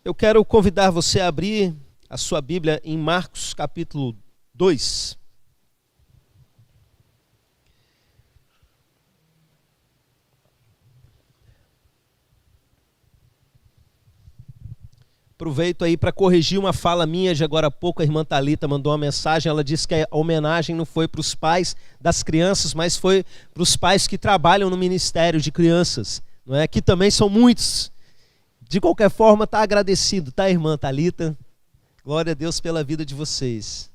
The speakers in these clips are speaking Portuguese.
Eu quero convidar você a abrir a sua Bíblia em Marcos capítulo 2. Aproveito aí para corrigir uma fala minha de agora há pouco. A irmã Thalita mandou uma mensagem, ela disse que a homenagem não foi para os pais das crianças, mas foi para os pais que trabalham no Ministério de Crianças, não é? Que também são muitos. De qualquer forma, está agradecido, tá, irmã Thalita? Glória a Deus pela vida de vocês.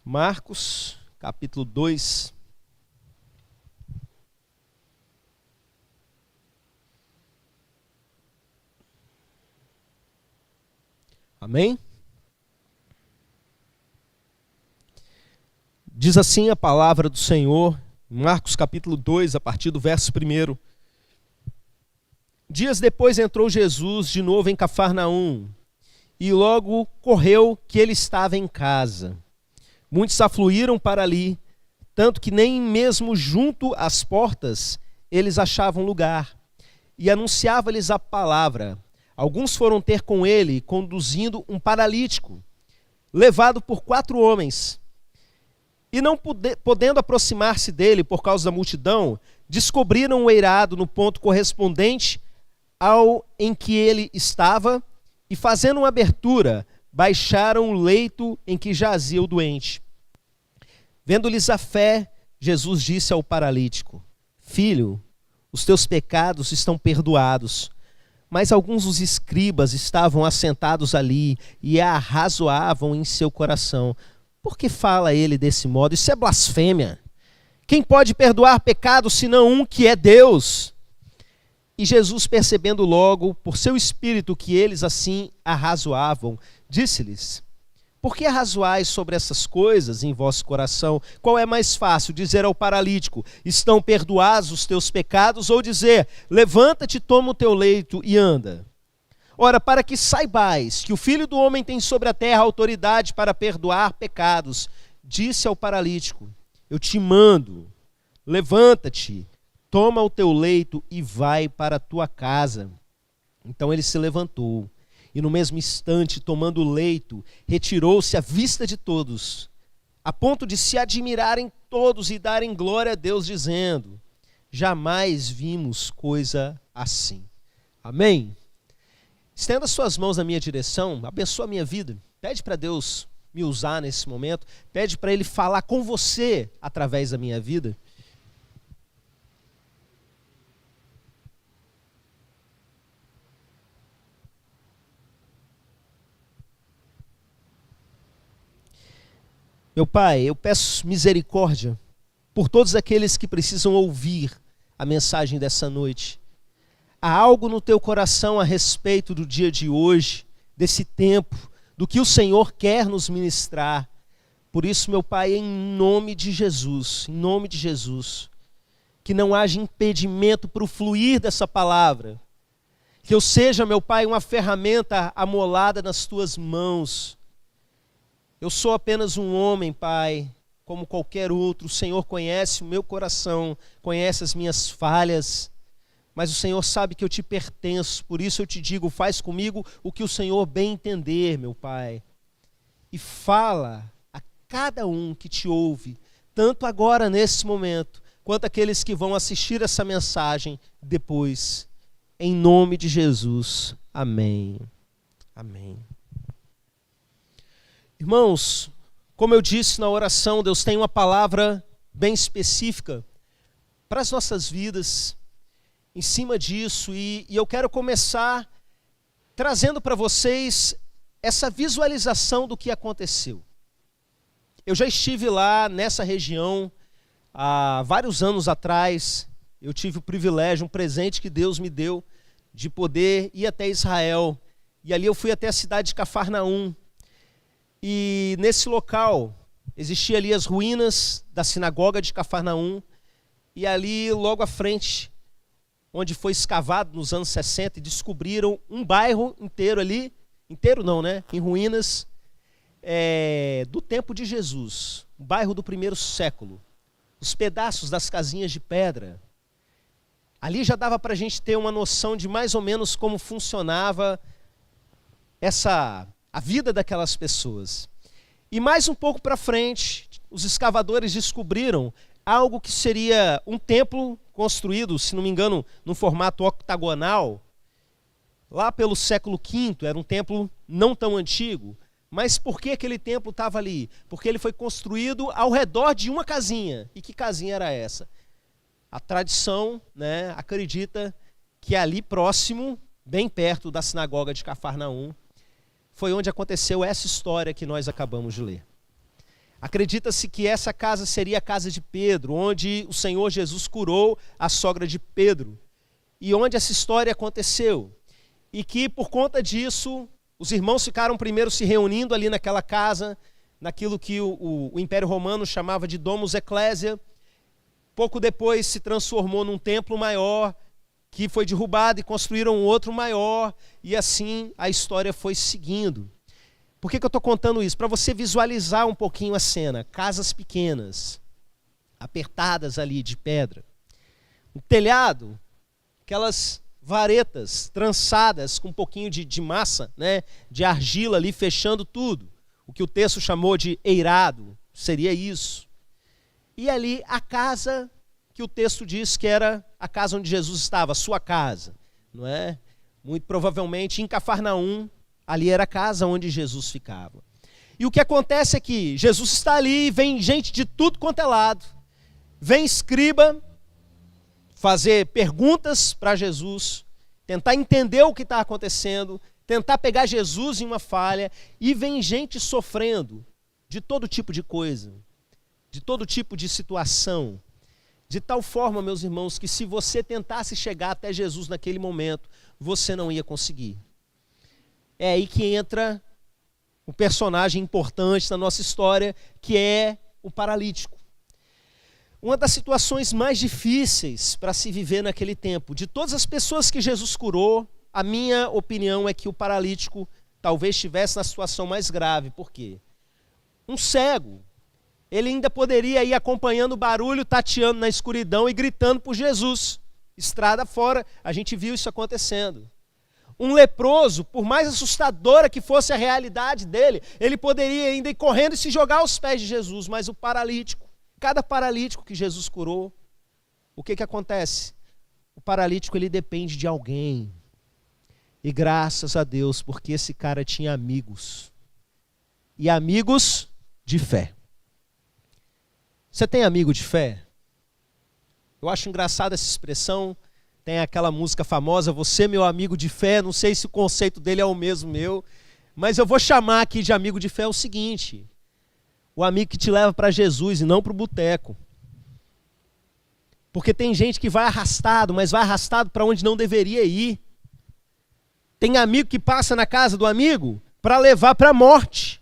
Marcos, capítulo 2. Amém? Diz assim a palavra do Senhor, Marcos capítulo 2, a partir do verso 1. Dias depois entrou Jesus de novo em Cafarnaum, e logo correu que ele estava em casa. Muitos afluíram para ali, tanto que nem mesmo junto às portas eles achavam lugar, e anunciava-lhes a palavra. Alguns foram ter com ele, conduzindo um paralítico, levado por 4 homens. E não podendo aproximar-se dele por causa da multidão, descobriram o eirado no ponto correspondente ao em que ele estava, e fazendo uma abertura, baixaram o leito em que jazia o doente. Vendo-lhes a fé, Jesus disse ao paralítico: Filho, os teus pecados estão perdoados. Mas alguns dos escribas estavam assentados ali e arrazoavam em seu coração: por que fala ele desse modo? Isso é blasfêmia. Quem pode perdoar pecados senão um que é Deus? E Jesus, percebendo logo por seu espírito que eles assim arrazoavam, disse-lhes: por que arrazoais sobre essas coisas em vosso coração? Qual é mais fácil, dizer ao paralítico: estão perdoados os teus pecados, ou dizer: levanta-te, toma o teu leito e anda? Ora, para que saibais que o Filho do Homem tem sobre a terra autoridade para perdoar pecados, disse ao paralítico: eu te mando, levanta-te, toma o teu leito e vai para a tua casa. Então ele se levantou, e no mesmo instante, tomando o leito, retirou-se à vista de todos, a ponto de se admirarem todos e darem glória a Deus, dizendo: jamais vimos coisa assim. Amém? Estenda suas mãos na minha direção, abençoa a minha vida, pede para Deus me usar nesse momento, pede para Ele falar com você através da minha vida. Meu Pai, eu peço misericórdia por todos aqueles que precisam ouvir a mensagem dessa noite. Há algo no teu coração a respeito do dia de hoje, desse tempo, do que o Senhor quer nos ministrar. Por isso, meu Pai, em nome de Jesus, que não haja impedimento para o fluir dessa palavra. Que eu seja, meu Pai, uma ferramenta amolada nas tuas mãos. Eu sou apenas um homem, Pai, como qualquer outro. O Senhor conhece o meu coração, conhece as minhas falhas, mas o Senhor sabe que eu te pertenço. Por isso eu te digo: faz comigo o que o Senhor bem entender, meu Pai. E fala a cada um que te ouve, tanto agora nesse momento, quanto aqueles que vão assistir essa mensagem depois. Em nome de Jesus. Amém. Amém. Irmãos, como eu disse na oração, Deus tem uma palavra bem específica para as nossas vidas em cima disso, e eu quero começar trazendo para vocês essa visualização do que aconteceu. Eu já estive lá nessa região há vários anos atrás. Eu tive o privilégio, um presente que Deus me deu, de poder ir até Israel, e ali eu fui até a cidade de Cafarnaum. E nesse local, existia ali as ruínas da sinagoga de Cafarnaum, e ali logo à frente, onde foi escavado nos anos 60, e descobriram um bairro inteiro ali, inteiro não, né? Em ruínas, do tempo de Jesus, um bairro do 1º século, os pedaços das casinhas de pedra. Ali já dava para a gente ter uma noção de mais ou menos como funcionava a vida daquelas pessoas. E mais um pouco para frente, os escavadores descobriram algo que seria um templo construído, se não me engano, num formato octagonal, lá pelo século V. Era um templo não tão antigo. Mas por que aquele templo estava ali? Porque ele foi construído ao redor de uma casinha. E que casinha era essa? A tradição, né, acredita que ali próximo, bem perto da sinagoga de Cafarnaum, foi onde aconteceu essa história que nós acabamos de ler. Acredita-se que essa casa seria a casa de Pedro, onde o Senhor Jesus curou a sogra de Pedro, e onde essa história aconteceu. E que por conta disso, os irmãos ficaram primeiro se reunindo ali naquela casa, naquilo que o Império Romano chamava de Domus Ecclesia. Pouco depois se transformou num templo maior, que foi derrubado e construíram um outro maior, e assim a história foi seguindo. Por que eu estou contando isso? Para você visualizar um pouquinho a cena. Casas pequenas, apertadas ali de pedra. Um telhado, aquelas varetas trançadas com um pouquinho de massa, né, de argila ali fechando tudo. O que o texto chamou de eirado, seria isso. E ali a casa que o texto diz que era a casa onde Jesus estava, a sua casa, não é? Muito provavelmente em Cafarnaum, ali era a casa onde Jesus ficava. E o que acontece é que Jesus está ali e vem gente de tudo quanto é lado. Vem escriba fazer perguntas para Jesus, tentar entender o que está acontecendo, tentar pegar Jesus em uma falha, e vem gente sofrendo de todo tipo de coisa, de todo tipo de situação, de tal forma, meus irmãos, que se você tentasse chegar até Jesus naquele momento, você não ia conseguir. É aí que entra o personagem importante da nossa história, que é o paralítico. Uma das situações mais difíceis para se viver naquele tempo. De todas as pessoas que Jesus curou, a minha opinião é que o paralítico talvez estivesse na situação mais grave. Por quê? Um cego, ele ainda poderia ir acompanhando o barulho, tateando na escuridão e gritando por Jesus. Estrada fora, a gente viu isso acontecendo. Um leproso, por mais assustadora que fosse a realidade dele, ele poderia ainda ir correndo e se jogar aos pés de Jesus. Mas o paralítico, cada paralítico que Jesus curou, o que acontece? O paralítico, ele depende de alguém. E graças a Deus, porque esse cara tinha amigos. E amigos de fé. Você tem amigo de fé? Eu acho engraçada essa expressão. Tem aquela música famosa, você meu amigo de fé. Não sei se o conceito dele é o mesmo meu, mas eu vou chamar aqui de amigo de fé o seguinte: o amigo que te leva para Jesus e não para o boteco. Porque tem gente que vai arrastado, mas vai arrastado para onde não deveria ir. Tem amigo que passa na casa do amigo para levar para a morte,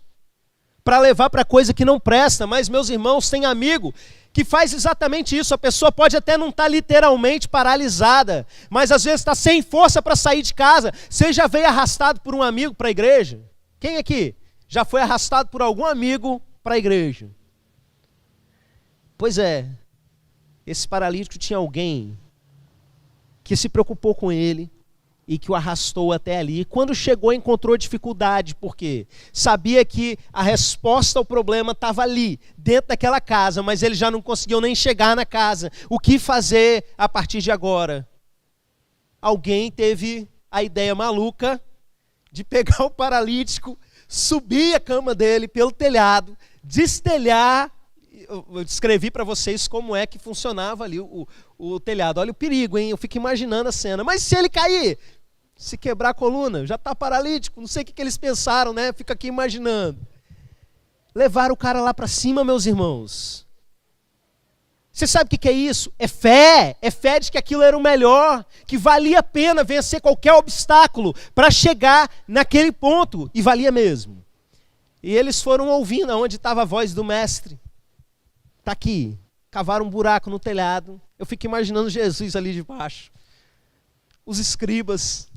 para levar para coisa que não presta. Mas, meus irmãos, tem amigo que faz exatamente isso. A pessoa pode até não estar literalmente paralisada, mas às vezes está sem força para sair de casa. Você já veio arrastado por um amigo para a igreja? Quem aqui já foi arrastado por algum amigo para a igreja? Pois é, esse paralítico tinha alguém que se preocupou com ele e que o arrastou até ali. Quando chegou, encontrou dificuldade, porque sabia que a resposta ao problema estava ali, dentro daquela casa, mas ele já não conseguiu nem chegar na casa. O que fazer a partir de agora? Alguém teve a ideia maluca de pegar o paralítico, subir a cama dele pelo telhado, destelhar. Eu descrevi para vocês como é que funcionava ali o telhado. Olha o perigo, hein? Eu fico imaginando a cena. Mas se ele cair, se quebrar a coluna, já está paralítico, não sei o que eles pensaram, né? Fico aqui imaginando. Levaram o cara lá para cima, meus irmãos. Você sabe o que é isso? É fé de que aquilo era o melhor, que valia a pena vencer qualquer obstáculo para chegar naquele ponto, e valia mesmo. E eles foram ouvindo aonde estava a voz do mestre. Está aqui, cavaram um buraco no telhado. Eu fico imaginando Jesus ali de baixo. Os escribas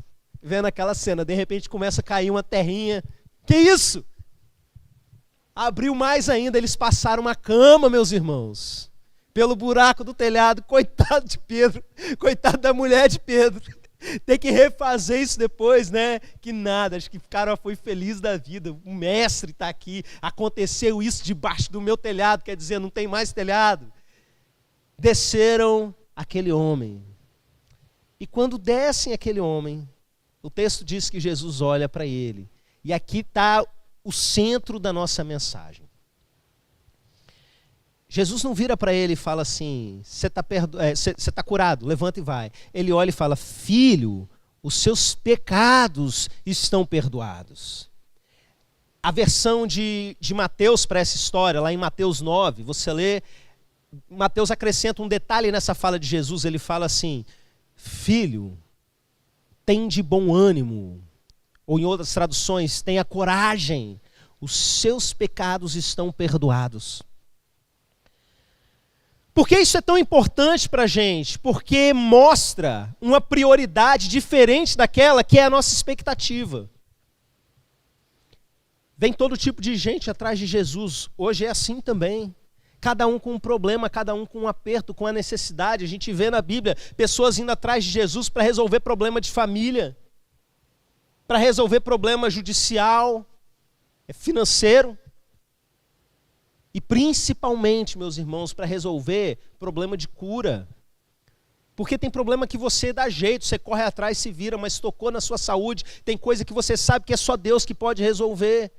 vendo aquela cena, de repente começa a cair uma terrinha. Que isso? Abriu mais ainda, eles passaram uma cama, meus irmãos. pelo buraco do telhado. Coitado de Pedro, coitado da mulher de Pedro. Tem que refazer isso depois, né? Que nada, acho que o cara foi feliz da vida. O mestre está aqui, aconteceu isso debaixo do meu telhado, quer dizer, não tem mais telhado. Desceram aquele homem. E quando descem aquele homem, o texto diz que Jesus olha para ele. E aqui está o centro da nossa mensagem. Jesus não vira para ele e fala assim, você está curado, levanta e vai. Ele olha e fala, filho, os seus pecados estão perdoados. A versão de Mateus para essa história, lá em Mateus 9, você lê, Mateus acrescenta um detalhe nessa fala de Jesus, ele fala assim, filho, tem de bom ânimo, ou em outras traduções, tenha coragem, os seus pecados estão perdoados. Por que isso é tão importante para a gente? Porque mostra uma prioridade diferente daquela que é a nossa expectativa. Vem todo tipo de gente atrás de Jesus. Hoje é assim também. Cada um com um problema, cada um com um aperto, com a necessidade. A gente vê na Bíblia pessoas indo atrás de Jesus para resolver problema de família, para resolver problema judicial, financeiro. E principalmente, meus irmãos, para resolver problema de cura. Porque tem problema que você dá jeito, você corre atrás, se vira, mas tocou na sua saúde. Tem coisa que você sabe que é só Deus que pode resolver.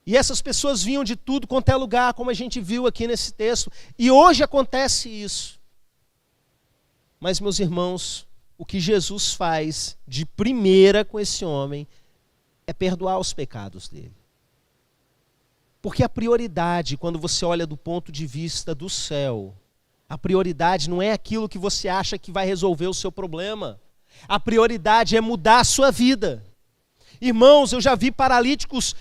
E essas pessoas vinham de tudo quanto é lugar, como a gente viu aqui nesse texto. E hoje acontece isso. Mas, meus irmãos, o que Jesus faz de primeira com esse homem é perdoar os pecados dele. Porque a prioridade, quando você olha do ponto de vista do céu, a prioridade não é aquilo que você acha que vai resolver o seu problema. A prioridade é mudar a sua vida. Irmãos, eu já vi paralíticos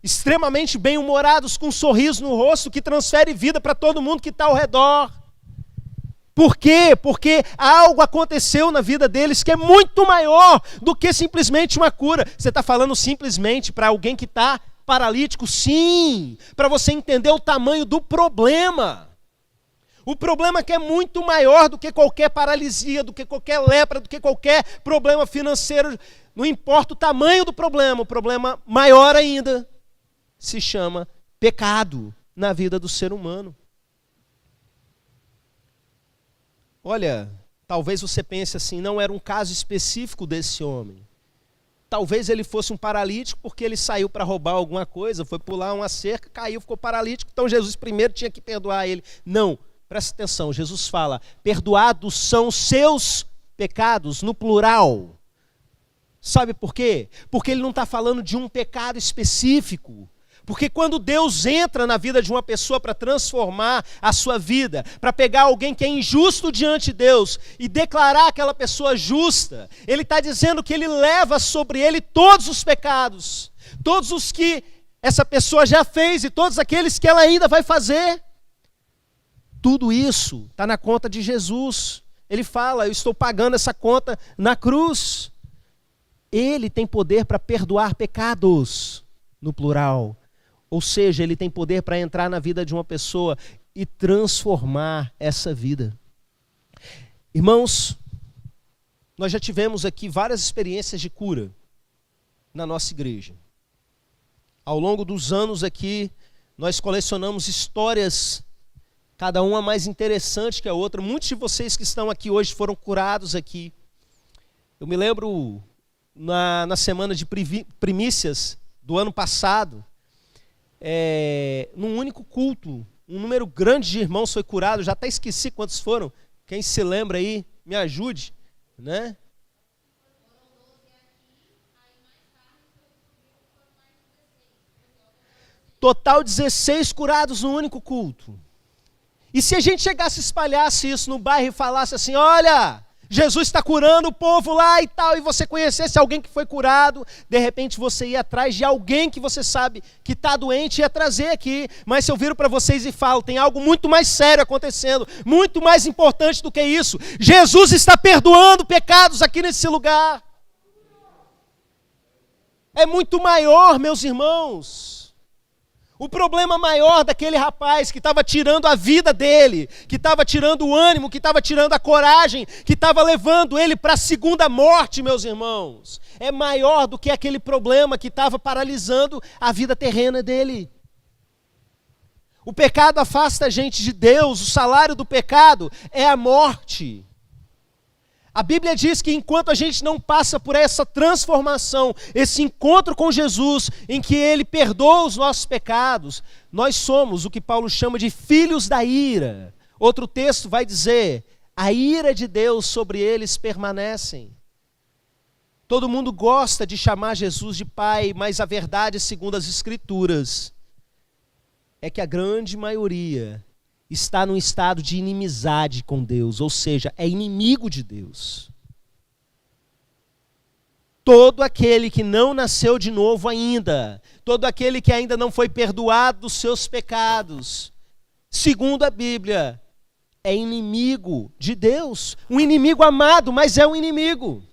extremamente bem-humorados, com um sorriso no rosto, que transfere vida para todo mundo que está ao redor. Por quê? Porque algo aconteceu na vida deles que é muito maior do que simplesmente uma cura. Você está falando simplesmente para alguém que está paralítico? Sim, para você entender o tamanho do problema. O problema que é muito maior do que qualquer paralisia, do que qualquer lepra, do que qualquer problema financeiro. Não importa o tamanho do problema, o problema maior ainda se chama pecado na vida do ser humano. Olha, talvez você pense assim, não era um caso específico desse homem. Talvez ele fosse um paralítico porque ele saiu para roubar alguma coisa, foi pular uma cerca, caiu, ficou paralítico, então Jesus primeiro tinha que perdoar ele. Não, presta atenção, Jesus fala, perdoados são seus pecados, no plural. Sabe por quê? Porque ele não está falando de um pecado específico. Porque quando Deus entra na vida de uma pessoa para transformar a sua vida, para pegar alguém que é injusto diante de Deus e declarar aquela pessoa justa, Ele está dizendo que Ele leva sobre Ele todos os pecados, todos os que essa pessoa já fez e todos aqueles que ela ainda vai fazer. Tudo isso está na conta de Jesus. Ele fala, eu estou pagando essa conta na cruz. Ele tem poder para perdoar pecados, no plural. Ou seja, ele tem poder para entrar na vida de uma pessoa e transformar essa vida. Irmãos, nós já tivemos aqui várias experiências de cura na nossa igreja. Ao longo dos anos aqui, nós colecionamos histórias, cada uma mais interessante que a outra. Muitos de vocês que estão aqui hoje foram curados aqui. Eu me lembro na semana de primícias do ano passado, num único culto, um número grande de irmãos foi curado, já até esqueci quantos foram, quem se lembra aí, me ajude, né? Total 16 curados num único culto. E se a gente chegasse e espalhasse isso no bairro e falasse assim, olha, Jesus está curando o povo lá e tal, e você conhecesse alguém que foi curado, de repente você ia atrás de alguém que você sabe que está doente e ia trazer aqui. Mas se eu viro para vocês e falo, tem algo muito mais sério acontecendo, muito mais importante do que isso. Jesus está perdoando pecados aqui nesse lugar. É muito maior, meus irmãos. O problema maior daquele rapaz que estava tirando a vida dele, que estava tirando o ânimo, que estava tirando a coragem, que estava levando ele para a segunda morte, meus irmãos, é maior do que aquele problema que estava paralisando a vida terrena dele. O pecado afasta a gente de Deus, o salário do pecado é a morte. A Bíblia diz que enquanto a gente não passa por essa transformação, esse encontro com Jesus, em que Ele perdoa os nossos pecados, nós somos o que Paulo chama de filhos da ira. Outro texto vai dizer, a ira de Deus sobre eles permanecem. Todo mundo gosta de chamar Jesus de Pai, mas a verdade, segundo as Escrituras, é que a grande maioria está num estado de inimizade com Deus, ou seja, é inimigo de Deus. Todo aquele que não nasceu de novo ainda, todo aquele que ainda não foi perdoado dos seus pecados, segundo a Bíblia, é inimigo de Deus. Um inimigo amado, mas é um inimigo.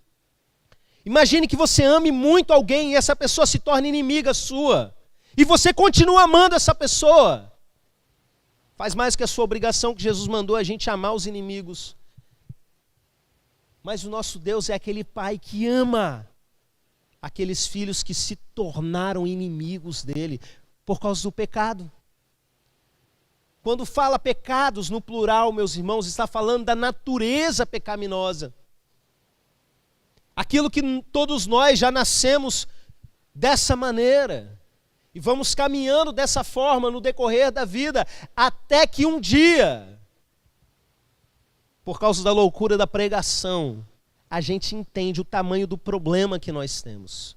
Imagine que você ame muito alguém e essa pessoa se torna inimiga sua. E você continua amando essa pessoa. Faz mais que a sua obrigação, que Jesus mandou a gente amar os inimigos. Mas o nosso Deus é aquele Pai que ama aqueles filhos que se tornaram inimigos dele por causa do pecado. Quando fala pecados no plural, meus irmãos, está falando da natureza pecaminosa. Aquilo que todos nós já nascemos dessa maneira. E vamos caminhando dessa forma no decorrer da vida, até que um dia, por causa da loucura da pregação, a gente entende o tamanho do problema que nós temos.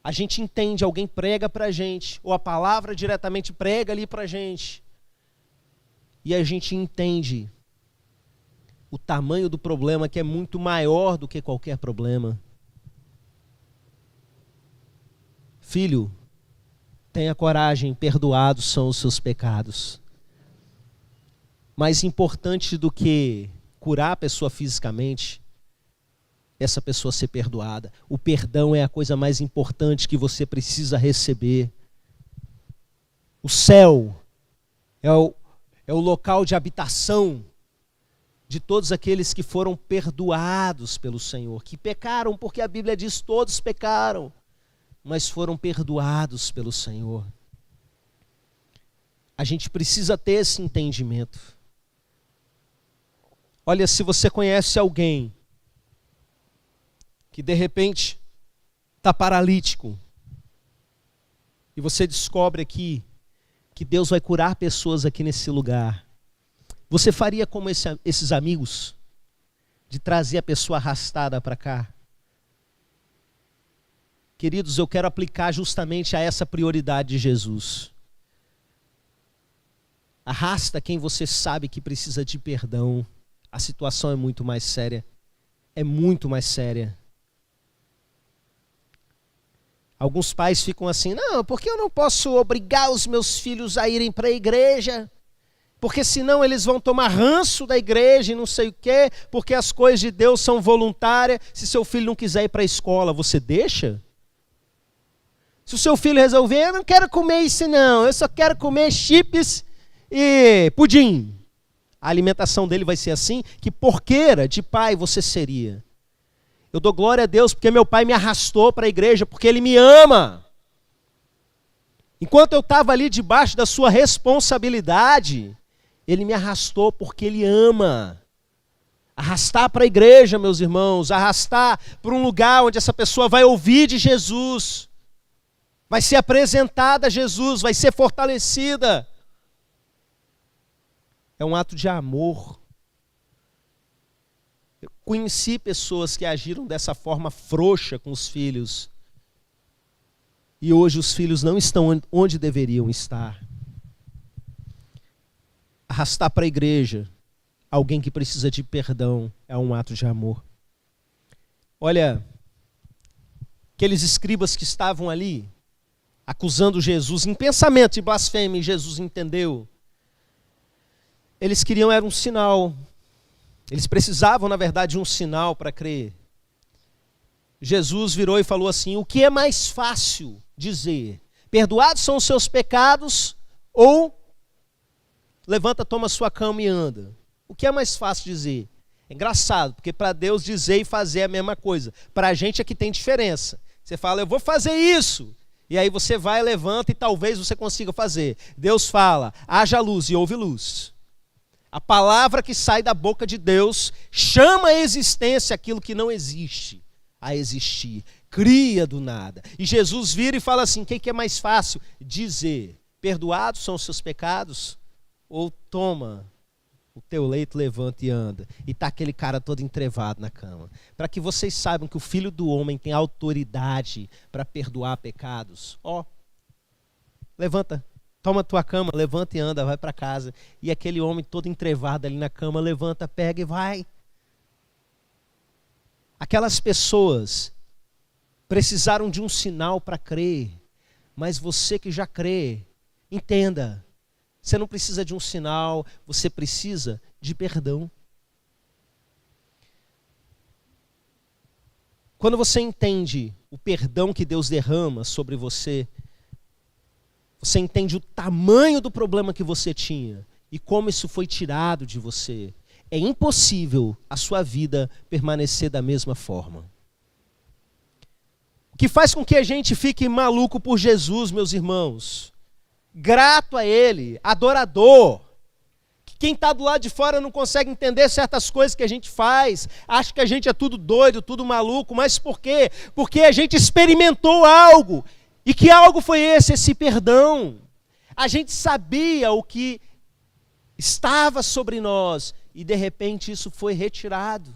A gente entende, alguém prega para a gente, ou a palavra diretamente prega ali para a gente, e a gente entende o tamanho do problema, que é muito maior do que qualquer problema. Filho, tenha coragem, perdoados são os seus pecados. Mais importante do que curar a pessoa fisicamente, essa pessoa ser perdoada. O perdão é a coisa mais importante que você precisa receber. O céu é o local de habitação de todos aqueles que foram perdoados pelo Senhor, que pecaram, porque a Bíblia diz todos pecaram, mas foram perdoados pelo Senhor. A gente precisa ter esse entendimento. Olha, se você conhece alguém que de repente está paralítico, e você descobre aqui que Deus vai curar pessoas aqui nesse lugar, você faria como esses amigos, de trazer a pessoa arrastada para cá? Queridos, eu quero aplicar justamente a essa prioridade de Jesus. Arrasta quem você sabe que precisa de perdão. A situação é muito mais séria. É muito mais séria. Alguns pais ficam assim, não, porque eu não posso obrigar os meus filhos a irem para a igreja? Porque senão eles vão tomar ranço da igreja e não sei o quê, porque as coisas de Deus são voluntárias. Se seu filho não quiser ir para a escola, você deixa? Se o seu filho resolver, eu não quero comer isso não, eu só quero comer chips e pudim. A alimentação dele vai ser assim? Que porqueira de pai você seria? Eu dou glória a Deus porque meu pai me arrastou para a igreja, porque Ele me ama. Enquanto eu estava ali debaixo da sua responsabilidade, Ele me arrastou porque Ele ama. Arrastar para a igreja, meus irmãos, arrastar para um lugar onde essa pessoa vai ouvir de Jesus, vai ser apresentada a Jesus, vai ser fortalecida. É um ato de amor. Eu conheci pessoas que agiram dessa forma frouxa com os filhos. E hoje os filhos não estão onde deveriam estar. Arrastar para a igreja alguém que precisa de perdão é um ato de amor. Olha, aqueles escribas que estavam ali, acusando Jesus em pensamento de blasfêmia, e Jesus entendeu. Eles queriam era um sinal. Eles precisavam, na verdade, de um sinal para crer. Jesus virou e falou assim: o que é mais fácil dizer? Perdoados são os seus pecados ou levanta, toma sua cama e anda? O que é mais fácil dizer? É engraçado, porque para Deus dizer e fazer é a mesma coisa. Para a gente é que tem diferença. Você fala, eu vou fazer isso. E aí você vai, levanta e talvez você consiga fazer. Deus fala, haja luz e houve luz. A palavra que sai da boca de Deus chama a existência aquilo que não existe a existir. Cria do nada. E Jesus vira e fala assim, o que é mais fácil? Dizer, perdoados são os seus pecados? Ou toma o teu leito, levanta e anda. E está aquele cara todo entrevado na cama. Para que vocês saibam que o Filho do Homem tem autoridade para perdoar pecados. Levanta, toma a tua cama, levanta e anda, vai para casa. E aquele homem todo entrevado ali na cama, levanta, pega e vai. Aquelas pessoas precisaram de um sinal para crer. Mas você que já crê, entenda. Você não precisa de um sinal, você precisa de perdão. Quando você entende o perdão que Deus derrama sobre você, você entende o tamanho do problema que você tinha e como isso foi tirado de você. É impossível a sua vida permanecer da mesma forma. O que faz com que a gente fique maluco por Jesus, meus irmãos? Grato a Ele, adorador. Quem está do lado de fora não consegue entender certas coisas que a gente faz, acha que a gente é tudo doido, tudo maluco, mas por quê? Porque a gente experimentou algo. E que algo foi esse? Esse perdão. A gente sabia o que estava sobre nós e de repente isso foi retirado.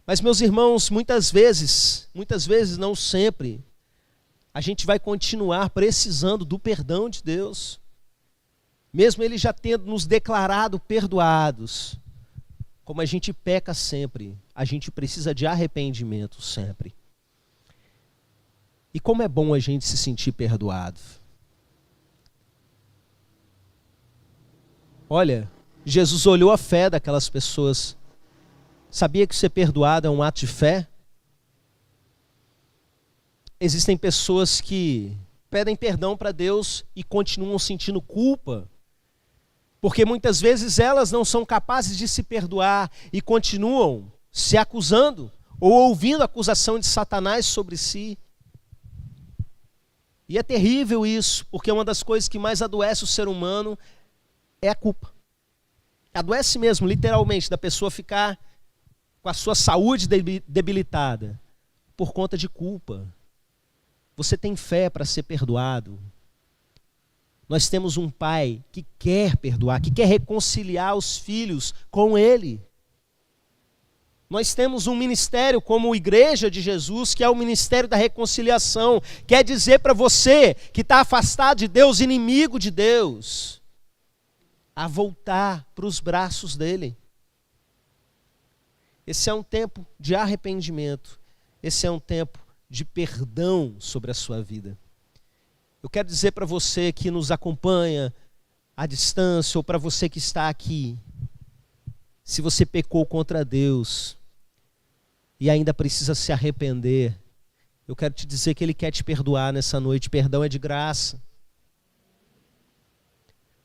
Mas meus irmãos, muitas vezes, não sempre, a gente vai continuar precisando do perdão de Deus. Mesmo Ele já tendo nos declarado perdoados. Como a gente peca sempre, a gente precisa de arrependimento sempre. E como é bom a gente se sentir perdoado. Olha, Jesus olhou a fé daquelas pessoas. Sabia que ser perdoado é um ato de fé? Existem pessoas que pedem perdão para Deus e continuam sentindo culpa, porque muitas vezes elas não são capazes de se perdoar e continuam se acusando ou ouvindo a acusação de Satanás sobre si. E é terrível isso, porque uma das coisas que mais adoece o ser humano é a culpa. Adoece mesmo, literalmente, da pessoa ficar com a sua saúde debilitada por conta de culpa. Você tem fé para ser perdoado. Nós temos um pai que quer perdoar, que quer reconciliar os filhos com Ele. Nós temos um ministério como Igreja de Jesus, que é o ministério da reconciliação. Quer dizer para você que está afastado de Deus, inimigo de Deus, a voltar para os braços dEle. Esse é um tempo de arrependimento. Esse é um tempo de perdão sobre a sua vida. Eu quero dizer para você que nos acompanha à distância, ou para você que está aqui, se você pecou contra Deus e ainda precisa se arrepender, eu quero te dizer que Ele quer te perdoar nessa noite. Perdão é de graça.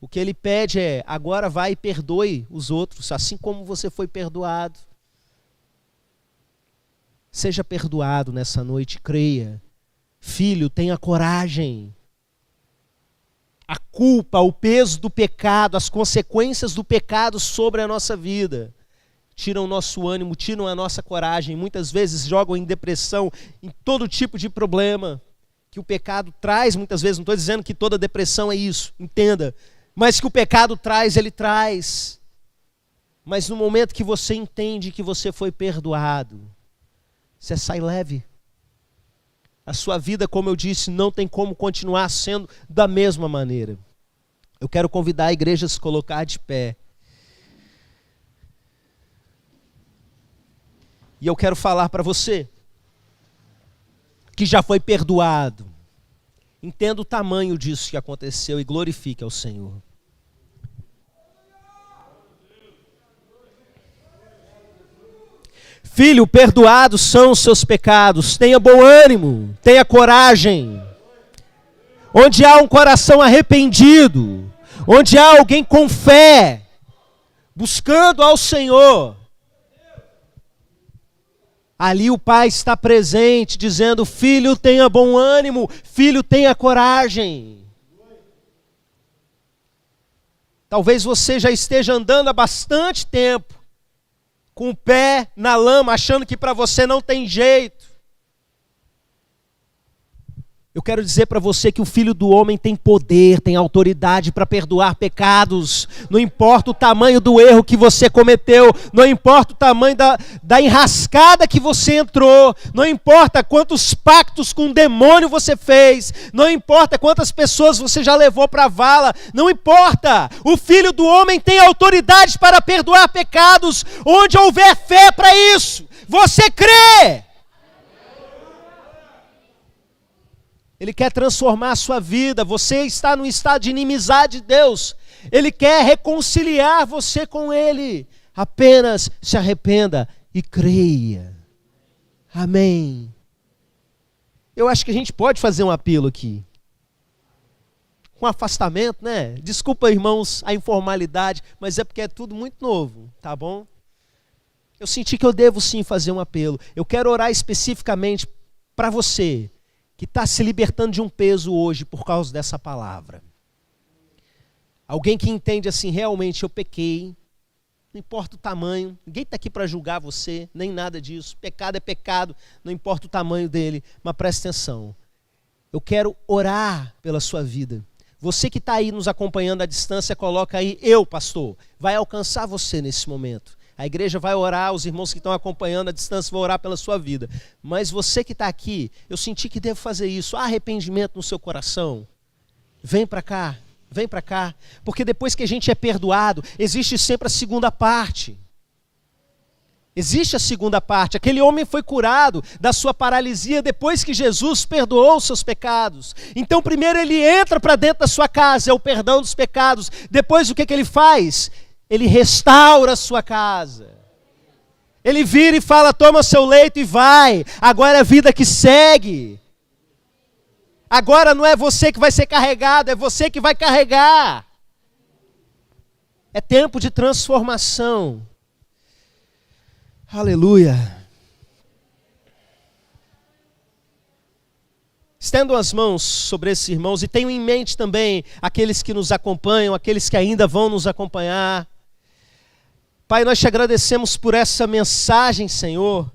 O que Ele pede é, agora vai e perdoe os outros, assim como você foi perdoado. Seja perdoado nessa noite, creia. Filho, tenha coragem. A culpa, o peso do pecado, as consequências do pecado sobre a nossa vida tiram o nosso ânimo, tiram a nossa coragem, muitas vezes jogam em depressão, em todo tipo de problema que o pecado traz. Muitas vezes, não estou dizendo que toda depressão é isso, entenda, mas que o pecado traz, ele traz. Mas no momento que você entende que você foi perdoado, você sai leve. A sua vida, como eu disse, não tem como continuar sendo da mesma maneira. Eu quero convidar a igreja a se colocar de pé. E eu quero falar para você que já foi perdoado. Entenda o tamanho disso que aconteceu e glorifique ao Senhor. Filho, perdoados são os seus pecados. Tenha bom ânimo, tenha coragem. Onde há um coração arrependido, onde há alguém com fé, buscando ao Senhor, ali o Pai está presente, dizendo: filho, tenha bom ânimo, filho, tenha coragem. Talvez você já esteja andando há bastante tempo, com o pé na lama, achando que para você não tem jeito. Eu quero dizer para você que o Filho do Homem tem poder, tem autoridade para perdoar pecados. Não importa o tamanho do erro que você cometeu, não importa o tamanho da enrascada que você entrou, não importa quantos pactos com o demônio você fez, não importa quantas pessoas você já levou para a vala, não importa. O Filho do Homem tem autoridade para perdoar pecados, onde houver fé para isso. Você crê? Ele quer transformar a sua vida. Você está num estado de inimizade de Deus. Ele quer reconciliar você com Ele. Apenas se arrependa e creia. Amém. Eu acho que a gente pode fazer um apelo aqui. Com afastamento, né? Desculpa, irmãos, a informalidade, mas é porque é tudo muito novo, tá bom? Eu senti que eu devo sim fazer um apelo. Eu quero orar especificamente para você que está se libertando de um peso hoje por causa dessa palavra. Alguém que entende assim: realmente eu pequei, não importa o tamanho, ninguém está aqui para julgar você, nem nada disso. Pecado é pecado, não importa o tamanho dele, mas preste atenção. Eu quero orar pela sua vida. Você que está aí nos acompanhando à distância, coloca aí: eu, pastor, vai alcançar você nesse momento. A igreja vai orar, os irmãos que estão acompanhando à distância vão orar pela sua vida. Mas você que está aqui, eu senti que devo fazer isso. Há arrependimento no seu coração? Vem para cá, vem para cá. Porque depois que a gente é perdoado, existe sempre a segunda parte. Existe a segunda parte. Aquele homem foi curado da sua paralisia depois que Jesus perdoou os seus pecados. Então primeiro ele entra para dentro da sua casa, é o perdão dos pecados. Depois o que ele faz? Ele restaura a sua casa. Ele vira e fala: toma seu leito e vai. Agora é a vida que segue. Agora não é você que vai ser carregado, é você que vai carregar. É tempo de transformação. Aleluia. Estendam as mãos sobre esses irmãos e tenham em mente também aqueles que nos acompanham, aqueles que ainda vão nos acompanhar. Pai, nós te agradecemos por essa mensagem, Senhor,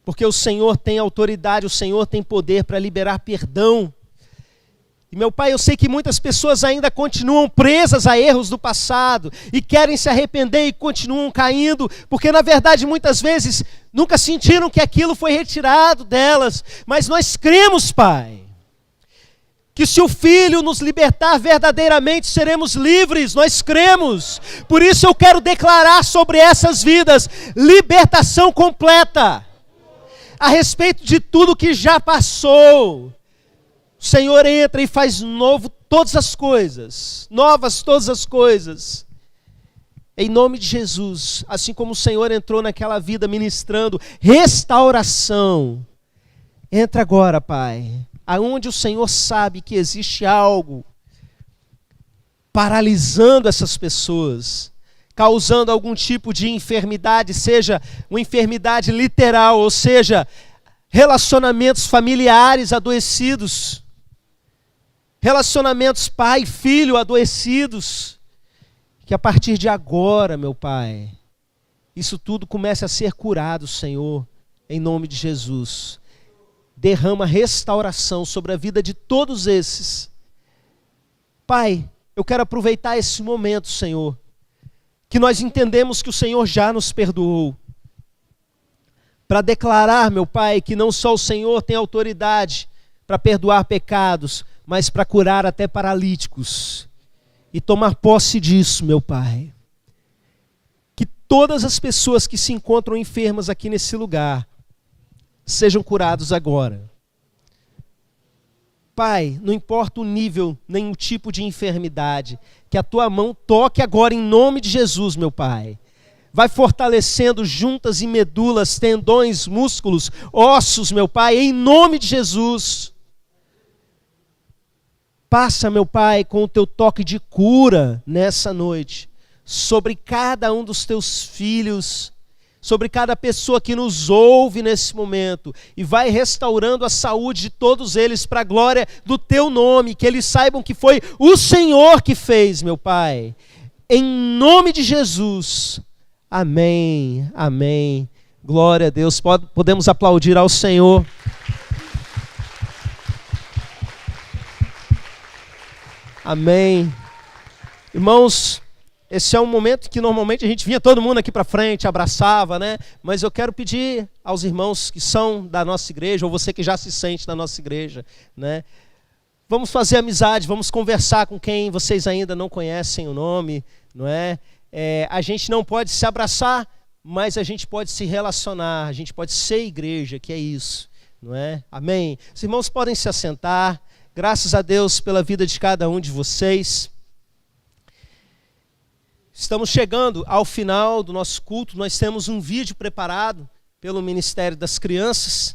porque o Senhor tem autoridade, o Senhor tem poder para liberar perdão. E meu Pai, eu sei que muitas pessoas ainda continuam presas a erros do passado e querem se arrepender e continuam caindo, porque na verdade muitas vezes nunca sentiram que aquilo foi retirado delas. Mas nós cremos, Pai, que se o Filho nos libertar verdadeiramente, seremos livres, nós cremos. Por isso eu quero declarar sobre essas vidas libertação completa, a respeito de tudo que já passou. O Senhor entra e faz novo todas as coisas, novas todas as coisas. Em nome de Jesus, assim como o Senhor entrou naquela vida ministrando restauração, entra agora, Pai, aonde o Senhor sabe que existe algo paralisando essas pessoas, causando algum tipo de enfermidade, seja uma enfermidade literal, ou seja, relacionamentos familiares adoecidos, relacionamentos pai e filho adoecidos, que a partir de agora, meu Pai, isso tudo comece a ser curado, Senhor, em nome de Jesus. Derrama restauração sobre a vida de todos esses. Pai, eu quero aproveitar esse momento, Senhor, que nós entendemos que o Senhor já nos perdoou, para declarar, meu Pai, que não só o Senhor tem autoridade para perdoar pecados, mas para curar até paralíticos. E tomar posse disso, meu Pai. Que todas as pessoas que se encontram enfermas aqui nesse lugar sejam curados agora. Pai, não importa o nível, nem o tipo de enfermidade, que a Tua mão toque agora em nome de Jesus, meu Pai. vai fortalecendo juntas e medulas, tendões, músculos, ossos, meu Pai, em nome de Jesus. Passa, meu Pai, com o teu toque de cura nessa noite, sobre cada um dos teus filhos, sobre cada pessoa que nos ouve nesse momento, e vai restaurando a saúde de todos eles para a glória do teu nome, que eles saibam que foi o Senhor que fez, meu Pai. Em nome de Jesus. Amém, amém. Glória a Deus. Podemos aplaudir ao Senhor. Amém. Irmãos, esse é um momento que normalmente a gente vinha todo mundo aqui para frente, abraçava, né? Mas eu quero pedir aos irmãos que são da nossa igreja, ou você que já se sente da nossa igreja, né? Vamos fazer amizade, vamos conversar com quem vocês ainda não conhecem o nome, não é? A gente não pode se abraçar, mas a gente pode se relacionar, a gente pode ser igreja, que é isso, não é? Amém? Os irmãos podem se assentar, graças a Deus pela vida de cada um de vocês. Estamos chegando ao final do nosso culto, nós temos um vídeo preparado pelo Ministério das Crianças,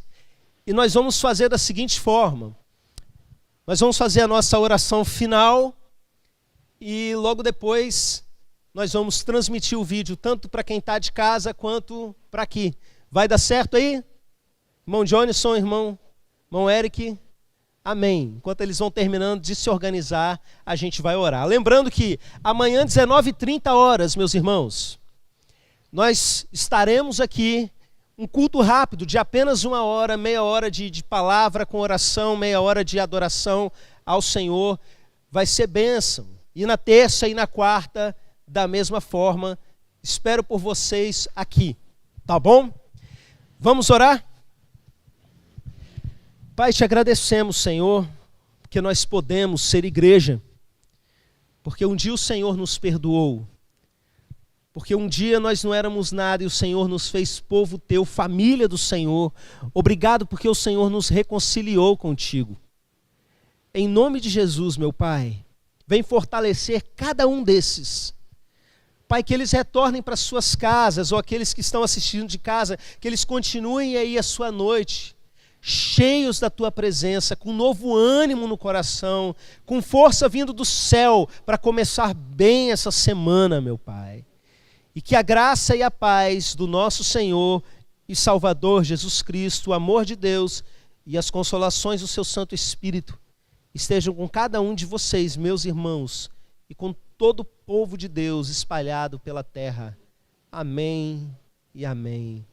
e nós vamos fazer da seguinte forma: nós vamos fazer a nossa oração final, e logo depois nós vamos transmitir o vídeo, tanto para quem está de casa, quanto para aqui. Vai dar certo aí? Irmão Johnson, irmão Eric? Amém. Enquanto eles vão terminando de se organizar, a gente vai orar. Lembrando que amanhã, 19h30, meus irmãos, nós estaremos aqui, um culto rápido, de apenas 1 hora, meia hora de palavra com oração, meia hora de adoração ao Senhor. Vai ser bênção. E na terça e na quarta, da mesma forma, espero por vocês aqui, tá bom? Vamos orar? Pai, te agradecemos, Senhor, porque nós podemos ser igreja, porque um dia o Senhor nos perdoou, porque um dia nós não éramos nada e o Senhor nos fez povo teu, família do Senhor. Obrigado porque o Senhor nos reconciliou contigo. Em nome de Jesus, meu Pai, vem fortalecer cada um desses. Pai, que eles retornem para suas casas, ou aqueles que estão assistindo de casa, que eles continuem aí a sua noite, cheios da tua presença, com novo ânimo no coração, com força vindo do céu, para começar bem essa semana, meu Pai. E que a graça e a paz do nosso Senhor e Salvador Jesus Cristo, o amor de Deus e as consolações do seu Santo Espírito estejam com cada um de vocês, meus irmãos, e com todo o povo de Deus espalhado pela terra. Amém e amém.